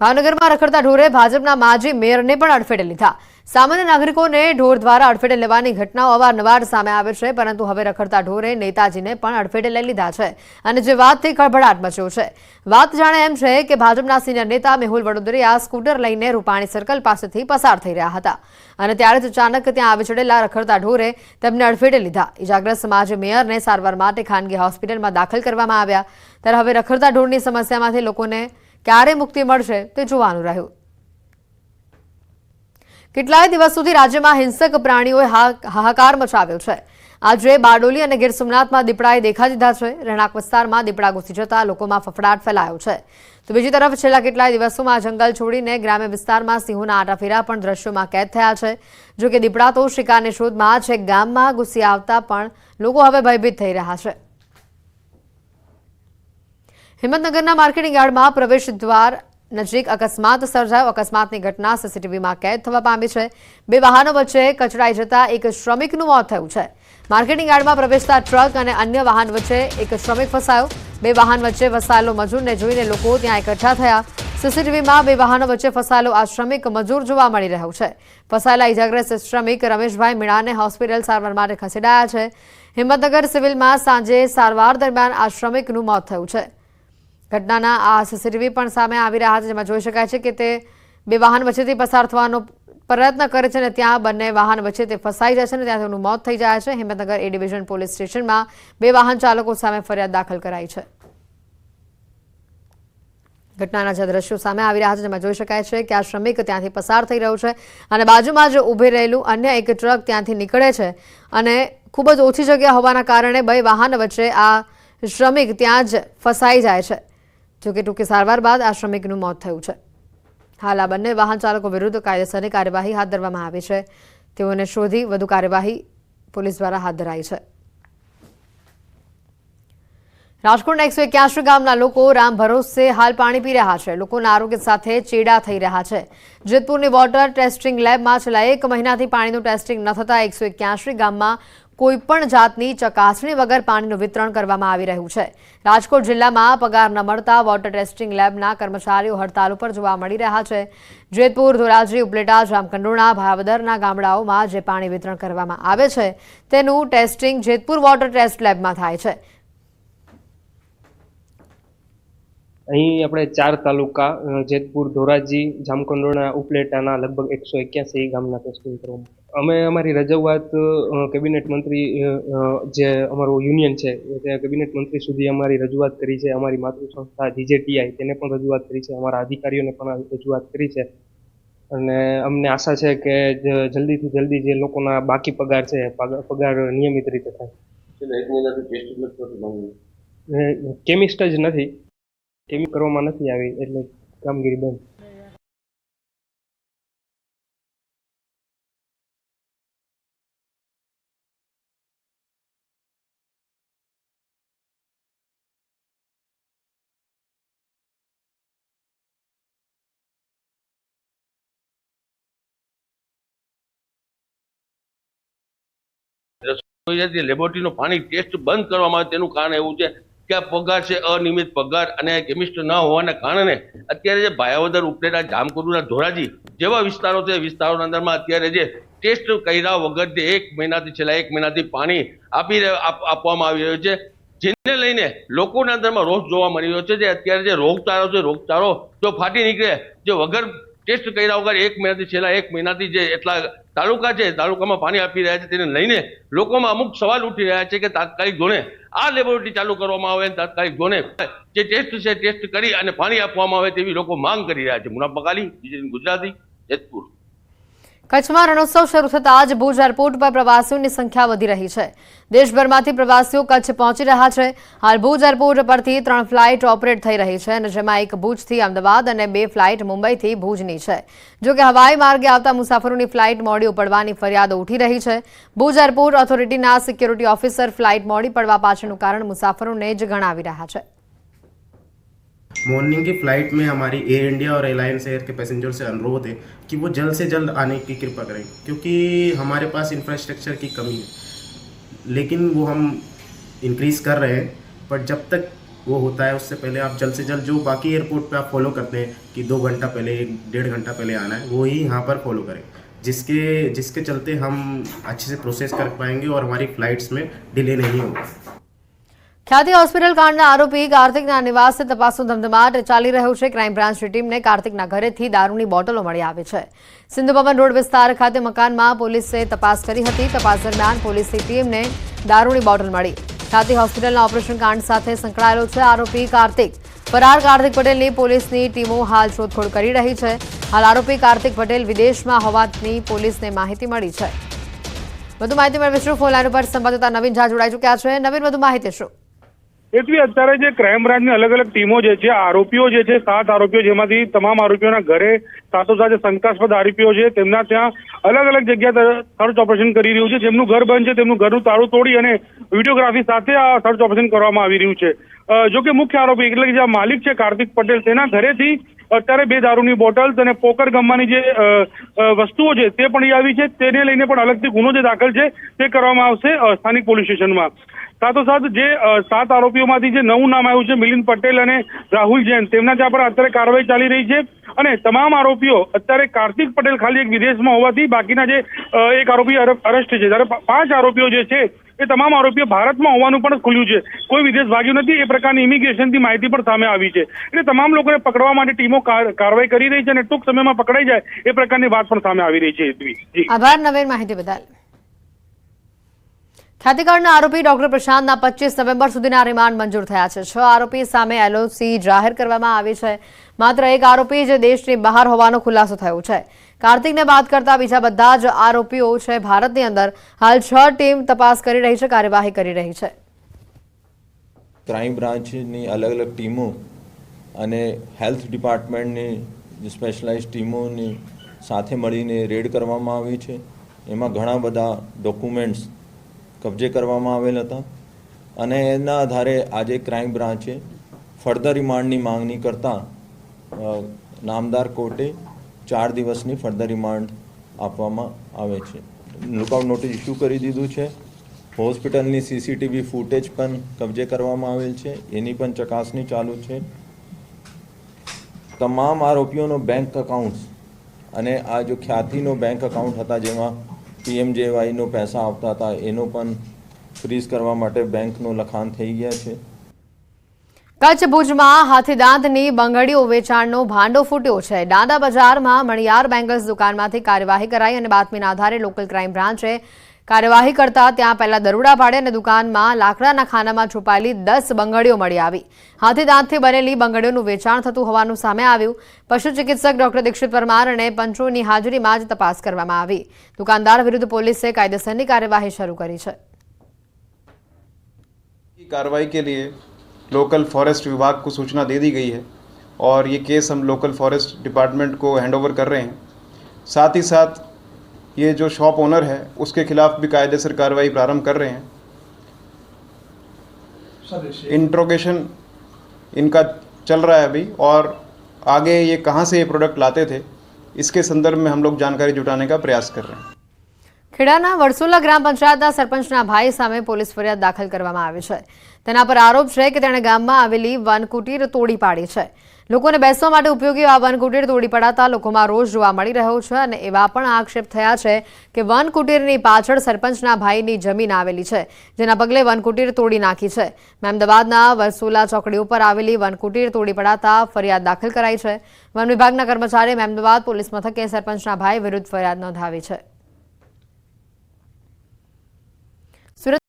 ભાવનગરમાં રખડતા ઢોરે ભાજપના માજી મેયરને પણ અડફેટે લીધા। સામાન્ય નાગરિકોને ઢોર દ્વારા અડફેટે લેવાની ઘટનાઓ અવારનવાર સામે આવે છે, પરંતુ હવે રખડતા ઢોરે નેતાજીને પણ અડફેટે લઈ લીધા છે અને જે વાતથી ખળભળાટ મચ્યો છે। વાત જાણે એમ છે કે ભાજપના સિનિયર નેતા મેહુલ વડોદરિયા સ્કૂટર લઈને રૂપાણી સર્કલ પાસેથી પસાર થઈ રહ્યા હતા અને ત્યારે જ અચાનક ત્યાં આવી ચડેલા રખડતા ઢોરે તેમને અડફેટે લીધા। ઇજાગ્રસ્ત માજી મેયરને સારવાર માટે ખાનગી હોસ્પિટલમાં દાખલ કરવામાં આવ્યા। ત્યારે હવે રખડતા ઢોરની સમસ્યામાંથી લોકોને ક્યારે મુક્તિ મળશે તે જોવાનું રહ્યું। કેટલાય દિવસ સુધી રાજ્યમાં હિંસક પ્રાણીઓએ હાહાકાર મચાવ્યો છે। આજે બારડોલી અને ગીર સોમનાથમાં દીપડાએ દેખા દીધા છે। રહેણાંક વિસ્તારમાં દીપડા ઘૂસી જતા લોકોમાં ફફડાટ ફેલાયો છે। તો બીજી તરફ છેલ્લા કેટલાય દિવસોમાં જંગલ છોડીને ગ્રામ્ય વિસ્તારમાં સિંહોના આટાફેરા પણ દ્રશ્યોમાં કેદ થયા છે। જો કે દીપડા તો શિકારની શોધમાં છેક ગામમાં ઘૂસી આવતા પણ લોકો હવે ભયભીત થઈ રહ્યા છે। હિંમતનગરના માર્કેટિંગ યાર્ડમાં પ્રવેશ દ્વાર નજીક અકસ્માત સર્જાયો। અકસ્માતની ઘટના સીસીટીવીમાં કેદ થવા પામી છે। બે વાહનો વચ્ચે કચડાઈ જતા એક શ્રમિકનું મોત થયું છે। માર્કેટિંગ યાર્ડમાં પ્રવેશતા ટ્રક અને અન્ય વાહન વચ્ચે એક શ્રમિક ફસાયો। બે વાહન વચ્ચે ફસાયેલો મજૂરને જોઈને લોકો ત્યાં એકઠા થયા। સીસીટીવીમાં બે વાહનો વચ્ચે ફસાયેલો આ શ્રમિક મજૂર જોવા મળી રહ્યો છે। ફસાયેલા ઇજાગ્રસ્ત શ્રમિક રમેશભાઈ મીણાને હોસ્પિટલ સારવાર માટે ખસેડાયા છે। હિંમતનગર સિવિલમાં સાંજે સારવાર દરમિયાન આ શ્રમિકનું મોત થયું છે। ઘટનાના આ સીસીટીવી પણ સામે આવી રહ્યા છે, જેમાં જોઈ શકાય છે કે તે બે વાહન વચ્ચેથી પસાર થવાનો પ્રયત્ન કરે છે અને ત્યાં બંને વાહન વચ્ચે તે ફસાઈ જાય છે અને ત્યાં તેનું મોત થઈ જાય છે। હિંમતનગર એ ડિવિઝન પોલીસ સ્ટેશનમાં બે વાહન ચાલકો સામે ફરિયાદ દાખલ કરાઈ છે। ઘટનાના જે દ્રશ્યો સામે આવી રહ્યા છે, જેમાં જોઈ શકાય છે કે આ શ્રમિક ત્યાંથી પસાર થઈ રહ્યો છે અને બાજુમાં જ ઊભી રહેલું અન્ય એક ટ્રક ત્યાંથી નીકળે છે અને ખૂબ જ ઓછી જગ્યા હોવાના કારણે બે વાહન વચ્ચે આ શ્રમિક ત્યાં જ ફસાઈ જાય છે। જોકે ટૂંકી સારવાર બાદ આ શ્રમિકનું મોત થયું છે। હાલ આ બંને વાહન ચાલકો વિરુદ્ધ કાયદેસરની કાર્યવાહી હાથ ધરવામાં આવી છે। તેઓને શોધી વધુ કાર્યવાહી પોલીસ દ્વારા હાથ ધરાઈ છે। રાજકોટના 181 ગામના લોકો રામ ભરોસે હાલ પાણી પી રહ્યા છે। લોકોના આરોગ્ય સાથે ચેડા થઈ રહ્યા છે। જેતપુરની વોટર ટેસ્ટિંગ લેબમાં છેલ્લા 1 મહિનાથી પાણીનું ટેસ્ટિંગ ન થતા 181 ગામમાં કોઈપણ જાતની ચકાસણી વગર પાણીનું વિતરણ કરવામાં આવી રહ્યું છે। રાજકોટ જિલ્લામાં પગાર ન મળતા વોટર ટેસ્ટિંગ લેબના કર્મચારીઓ હડતાલ ઉપર જોવા મળી રહ્યા છે। જેતપુર, ધોરાજી, ઉપલેટા, જામકંડોરણા, ભાવદરના ગામડાઓમાં જે પાણી વિતરણ કરવામાં આવે છે તેનું ટેસ્ટિંગ જેતપુર વોટર ટેસ્ટ લેબમાં થાય છે। અહીં આપણે 4 તાલુકા જેતપુર, ધોરાજી, જામકંડોરણા, ઉપલેટાના લગભગ 181 ગામના ટેસ્ટિંગ કરવામાં। અમે અમારી રજૂઆત કેબિનેટ મંત્રી જે અમારું યુનિયન છે તે કેબિનેટ મંત્રી સુધી અમારી રજૂઆત કરી છે। અમારી માતૃ સંસ્થા જીજેટીઆઈ તેને પણ રજૂઆત કરી છે। અમારા અધિકારીઓને પણ રજૂઆત કરી છે અને અમને આશા છે કે જલ્દીથી જલ્દી જે લોકોના બાકી પગાર છે પગાર નિયમિત રીતે થાય। કેમિસ્ટ જ નથી, કેમી કરવામાં નથી આવી એટલે કામગીરી બંધ। લેબોરેટરીનું પાણી ટેસ્ટ બંધ કરવામાં આવે તેનું કારણ એવું છે કે આ પગાર છે અનિયમિત પગાર અને કેમિસ્ટ ન હોવાના કારણે અત્યારે જે ભાયાવદર, ઉપલેટા, જામકંડોરણા, ધોરાજી જેવા વિસ્તારો છે વિસ્તારોના અંદરમાં અત્યારે જે ટેસ્ટ કર્યા વગર જે 1 મહિનાથી છેલ્લા 1 મહિનાથી પાણી આપવામાં આવી રહ્યું છે, જેને લઈને લોકોના અંદરમાં રોષ જોવા મળી રહ્યો છે। જે અત્યારે જે રોગચાળો છે રોગચાળો જો ફાટી નીકળે, જે વગર ટેસ્ટ કર્યા વગર 1 મહિનાથી છેલ્લા 1 મહિનાથી જે એટલા તાલુકા છે તાલુકામાં પાણી આપી રહ્યા છે, તેને લઈને લોકોમાં અમુક સવાલ ઉઠી રહ્યા છે કે તાત્કાલિક ધોરણે આ લેબોરેટરી ચાલુ કરવામાં આવે, તાત્કાલિક ધોરણે જે ટેસ્ટ છે ટેસ્ટ કરી અને પાણી આપવામાં આવે તેવી લોકો માંગ કરી રહ્યા છે। મુનાફ બકાલી, ગુજરાતી, જેતપુર। કચ્છમાં રણોત્સવ શરૂ થતાં જ ભુજ એરપોર્ટ પર પ્રવાસીઓની સંખ્યા વધી રહી છે। દેશભરમાંથી પ્રવાસીઓ કચ્છ પહોંચી રહ્યા છે। હાલ ભુજ એરપોર્ટ પરથી 3 ફ્લાઇટ ઓપરેટ થઈ રહી છે અને જેમાં એક ભુજથી અમદાવાદ અને 2 ફ્લાઇટ મુંબઈથી ભુજની છે। જો કે હવાઈ માર્ગે આવતા મુસાફરોની ફ્લાઇટ મોડી પડવાની ફરિયાદો ઉઠી રહી છે। ભુજ એરપોર્ટ ઓથોરિટીના સિક્યોરિટી ઓફિસર ફ્લાઇટ મોડી પડવા પાછળનું કારણ મુસાફરોને જ ગણાવી રહ્યા છે। मॉर्निंग की फ्लाइट में हमारी एयर इंडिया और एलायंस एयर के पैसेंजर से अनुरोध है कि वो जल्द से जल्द आने की कृपा करें, क्योंकि हमारे पास इंफ्रास्ट्रक्चर की कमी है, लेकिन वो हम इंक्रीज़ कर रहे हैं। पर जब तक वो होता है, उससे पहले आप जल्द से जल्द जो बाकी एयरपोर्ट पे आप फॉलो करते हैं कि 2 घंटा पहले 1-1.5 घंटा पहले आना है, वो ही यहाँ पर फॉलो करें, जिसके चलते हम अच्छे से प्रोसेस कर पाएंगे और हमारी फ्लाइट्स में डिले नहीं होगा। ખ્યાતિ હોસ્પિટલ કાંડના આરોપી કાર્તિકના નિવાસે તપાસનો ધમધમાટ ચાલી રહ્યો છે। ક્રાઇમ બ્રાન્ચની ટીમને કાર્તિકના ઘરેથી દારૂની બોટલો મળી આવી છે। સિંધુ ભવન રોડ વિસ્તાર ખાતે મકાનમાં પોલીસે તપાસ કરી હતી। તપાસ દરમિયાન પોલીસની ટીમને દારૂની બોટલ મળી। ખ્યાતિ હોસ્પિટલના ઓપરેશન કાંડ સાથે સંકળાયેલો છે આરોપી કાર્તિક। ફરાર કાર્તિક પટેલની પોલીસની ટીમો હાલ શોધખોળ કરી રહી છે। હાલ આરોપી કાર્તિક પટેલ વિદેશમાં હોવાની પોલીસને માહિતી મળી છે। વધુ માહિતી મેળવીશું। ફોન લાઈન ઉપર સંવાદદાતા નવીન ઝા જોડાઈ ચૂક્યા છે। નવીન, વધુ માહિતી શું? એટલી અત્યારે જે ક્રાઇમ બ્રાન્ચની અલગ અલગ ટીમો જે છે, આરોપીઓ જે છે 7 આરોપીઓ, જેમાંથી તમામ આરોપીઓના ઘરે સાથોસાથ શંકાસ્પદ આરોપીઓ છે તેમના ત્યાં અલગ અલગ જગ્યા સર્ચ ઓપરેશન કરી રહ્યું છે। જેમનું ઘર બંધ છે તેમનું ઘરનું તાળું તોડી અને વિડીયોગ્રાફી સાથે આ સર્ચ ઓપરેશન કરવામાં આવી રહ્યું છે। જો કે મુખ્ય આરોપી એટલે કે જે માલિક છે કાર્તિક પટેલ, તેના ઘરેથી અત્યારે 2 દારૂની બોટલ્સ અને પોકર ગમવાની જે વસ્તુઓ છે તે પણ આવી છે। તેને લઈને પણ અલગથી ગુનો જે દાખલ છે તે કરવામાં આવશે સ્થાનિક પોલીસ સ્ટેશનમાં। સાથોસાથ જે 7 આરોપીઓમાંથી જે નવું નામ આવ્યું છે મિલિંદ પટેલ અને રાહુલ જૈન, તેમના ત્યાં પણ અત્યારે કાર્યવાહી ચાલી રહી છે। અને તમામ આરોપીઓ અત્યારે કાર્તિક પટેલ ખાલી એક વિદેશમાં હોવાથી બાકીના જે એક આરોપી અરેસ્ટ છે, જ્યારે 5 આરોપીઓ જે છે એ તમામ આરોપીઓ ભારતમાં હોવાનું પણ ખુલ્યું છે, કોઈ વિદેશ ભાગ્યું નથી। એ પ્રકારની ઇમિગ્રેશનથી માહિતી પણ સામે આવી છે। એટલે તમામ લોકોને પકડવા માટે ટીમો કાર્યવાહી કરી રહી છે અને ટૂંક સમયમાં પકડાઈ જાય એ પ્રકારની વાત પણ સામે આવી રહી છે। આભાર નવીન, માહિતી બદલ। ખ્યાતિકાંડના આરોપી ડોક્ટર પ્રશાંતના 25 નવેમ્બર સુધીના રિમાન્ડ મંજૂર થયા છે। 6 આરોપી સામે એલઓસી જાહેર કરવામાં આવી છે। માત્ર એક આરોપી જે દેશની બહાર હોવાનો ખુલાસો થયો છે। કાર્તિકને બાદ કરતા બીજા બધા જ આરોપીઓ છે ભારતની અંદર। હાલ 6 ટીમ તપાસ કરી રહી છે, કાર્યવાહી કરી રહી છે। ક્રાઇમ બ્રાન્ચની અલગ અલગ ટીમો અને હેલ્થ ડિપાર્ટમેન્ટની જે સ્પેશિયલાઇઝ ટીમોની સાથે મળીને રેડ કરવામાં આવી છે। એમાં ઘણા બધા ડોક્યુમેન્ટ્સ કબજે કરવામાં આવેલ હતા અને એના આધારે આજે ક્રાઇમ બ્રાન્ચે ફર્ધર રિમાન્ડની માંગણી કરતા નામદાર કોર્ટે 4 દિવસની ફર્ધર રિમાન્ડ આપવામાં આવે છે। લુકઆઉટ નોટિસ ઇસ્યુ કરી દીધું છે। હોસ્પિટલની સીસીટીવી ફૂટેજ પણ કબજે કરવામાં આવેલ છે, એની પણ ચકાસણી ચાલુ છે। તમામ આરોપીઓનો બેંક એકાઉન્ટ્સ અને આ જો ખ્યાતિનો બેંક એકાઉન્ટ હતા જેમાં PMJYનો પૈસા આવતા હતા એનો પણ ફ્રીઝ કરવા માટે બેંકનું લખાણ થઈ ગયા છે। કચ્છ ભુજમાં હાથીદાંતની બંગડીઓ વેચાણનો ભાંડો ફૂટ્યો છે। દાંડા બજારમાં મણિયાર બેંગલ્સ દુકાનમાંથી કાર્યવાહી કરાઈ અને બાતમીના આધારે લોકલ ક્રાઇમ બ્રાન્ચે કાર્યવાહી કરતા ત્યાં પહેલા દરોડા પાડે અને દુકાનમાં લાકડાના ખાનામાં છુપાયેલી 10 બંગડીઓ મળી આવી। હાથીદાંતથી બનેલી બંગડીઓનું વેચાણ થતું હોવાનું સામે આવ્યું। પશુ ચિકિત્સક ડોક્ટર દીક્ષિત પરમાર અને પંચોની હાજરીમાં જ તપાસ કરવામાં આવી। દુકાનદાર વિરુદ્ધ પોલીસે કાયદેસરની કાર્યવાહી શરૂ કરી છે। कार्रवाई के लिए लोकल फॉरेस्ट विभाग को सूचना दे दी गई है और ये केस हम लोकल फॉरेस्ट डिपार्टमेंट को हैंडओवर कर रहे हैं। साथ ही साथ ये जो शॉप ओनर है उसके खिलाफ भी कायदेसर कार्रवाई प्रारंभ कर रहे हैं। इंट्रोगेशन इनका चल रहा है अभी और आगे ये कहाँ से ये प्रोडक्ट लाते थे इसके संदर्भ में हम लोग जानकारी जुटाने का प्रयास कर रहे हैं। ખેડાના વડસોલા ગ્રામ પંચાયતના સરપંચના ભાઈ સામે પોલીસ ફરિયાદ દાખલ કરવામાં આવી છે। તેના પર આરોપ છે કે તેણે ગામમાં આવેલી વનકુટીર તોડી પાડી છે। લોકોને બેસવા માટે ઉપયોગી આ વનકુટીર તોડી પડાતા લોકોમાં રોષ જોવા મળી રહ્યો છે અને એવા પણ આક્ષેપ થયા છે કે વનકુટીરની પાછળ સરપંચના ભાઈની જમીન આવેલી છે, જેના પગલે વનકુટીર તોડી નાખી છે। મહેમદાબાદના વરસોલા ચોકડી ઉપર આવેલી વનકુટીર તોડી પડાતા ફરિયાદ દાખલ કરાઈ છે। વન વિભાગના કર્મચારીએ મહેમદાબાદ પોલીસ મથકે સરપંચના ભાઈ વિરુદ્ધ ફરિયાદ નોંધાવી છે।